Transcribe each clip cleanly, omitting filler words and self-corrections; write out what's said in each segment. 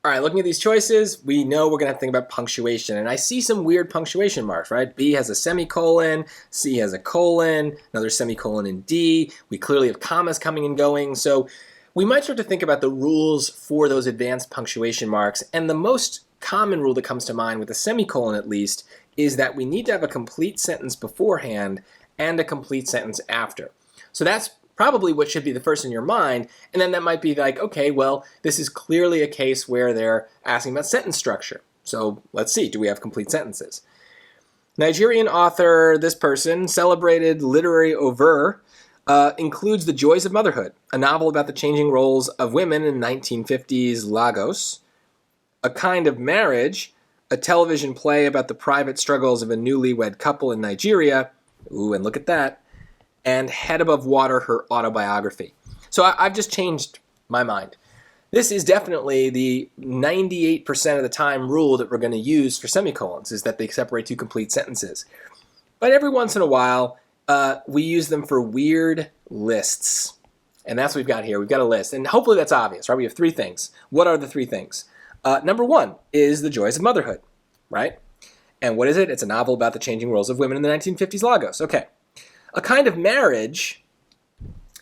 All right, looking at these choices, we know we're going to have to think about punctuation. And I see some weird punctuation marks, right? B has a semicolon, C has a colon, another semicolon in D. We clearly have commas coming and going. So we might start to think about the rules for those advanced punctuation marks. And the most common rule that comes to mind with a semicolon, at least, is that we need to have a complete sentence beforehand and a complete sentence after. So that's probably what should be the first in your mind, and then that might be like, okay, well, this is clearly a case where they're asking about sentence structure. So let's see, do we have complete sentences? Nigerian author, this person, celebrated literary oeuvre, includes The Joys of Motherhood, a novel about the changing roles of women in 1950s Lagos, A Kind of Marriage, a television play about the private struggles of a newlywed couple in Nigeria, ooh, and look at that, and Head Above Water, her autobiography. So I've just changed my mind. This is definitely the 98% of the time rule that we're going to use for semicolons, is that they separate two complete sentences. But every once in a while, we use them for weird lists. And that's what we've got here. We've got a list. And hopefully that's obvious, right? We have three things. What are the three things? Number one is The Joys of Motherhood, right? And what is it? It's a novel about the changing roles of women in the 1950s Lagos. Okay. A Kind of Marriage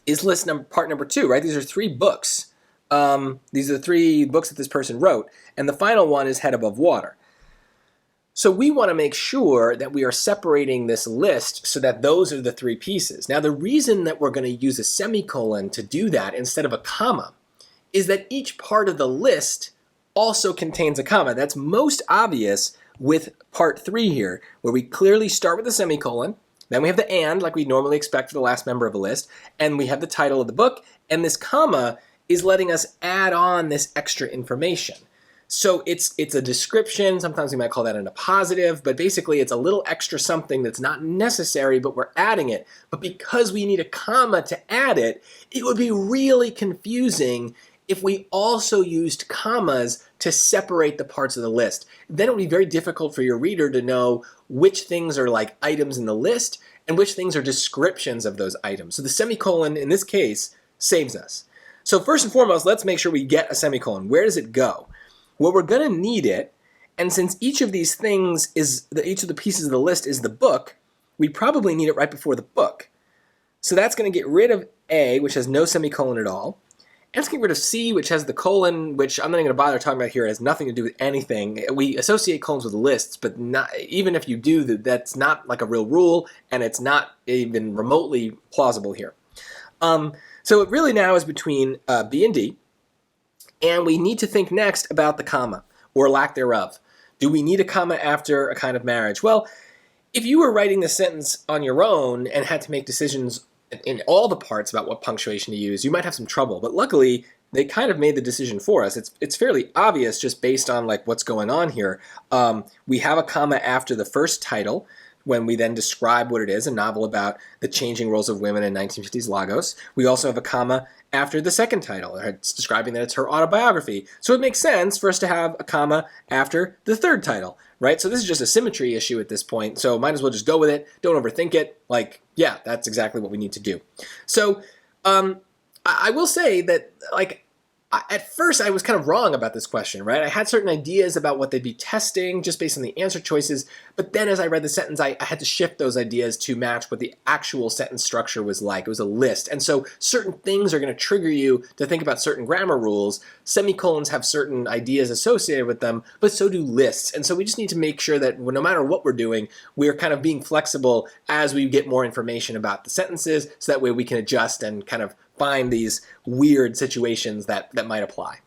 is part number two, right? These are three books. These are the three books that this person wrote. And the final one is Head Above Water. So we want to make sure that we are separating this list so that those are the three pieces. Now, the reason that we're going to use a semicolon to do that instead of a comma is that each part of the list also contains a comma. That's most obvious with part three here, where we clearly start with a semicolon. Then we have the and, like we normally expect for the last member of a list, and we have the title of the book, and this comma is letting us add on this extra information. So it's a description, sometimes we might call that a positive, but basically it's a little extra something that's not necessary, but we're adding it. But because we need a comma to add it, it would be really confusing if we also used commas to separate the parts of the list. Then it would be very difficult for your reader to know which things are like items in the list and which things are descriptions of those items. So the semicolon, in this case, saves us. So first and foremost, let's make sure we get a semicolon. Where does it go? Well, we're going to need it, and since each of these things each of the pieces of the list is the book, we probably need it right before the book. So that's going to get rid of A, which has no semicolon at all. And let's get rid of C, which has the colon, which I'm not even going to bother talking about here. It has nothing to do with anything. We associate colons with lists, but even if you do, that's not like a real rule, and it's not even remotely plausible here. So it really now is between B and D, and we need to think next about the comma, or lack thereof. Do we need a comma after A Kind of Marriage? Well, if you were writing the sentence on your own and had to make decisions in all the parts about what punctuation to use, you might have some trouble. But luckily, they kind of made the decision for us. It's fairly obvious just based on like what's going on here. We have a comma after the first title when we then describe what it is, a novel about the changing roles of women in 1950s Lagos. We also have a comma after the second title. It's describing that it's her autobiography. So it makes sense for us to have a comma after the third title, right? So this is just a symmetry issue at this point, so might as well just go with it. Don't overthink it. Like, yeah, that's exactly what we need to do. So I will say that, like, at first I was kind of wrong about this question, right? I had certain ideas about what they'd be testing just based on the answer choices, but then as I read the sentence, I had to shift those ideas to match what the actual sentence structure was like. It was a list. And so certain things are going to trigger you to think about certain grammar rules. Semicolons have certain ideas associated with them, but so do lists. And so we just need to make sure that no matter what we're doing, we're kind of being flexible as we get more information about the sentences, so that way we can adjust and kind of find these weird situations that might apply.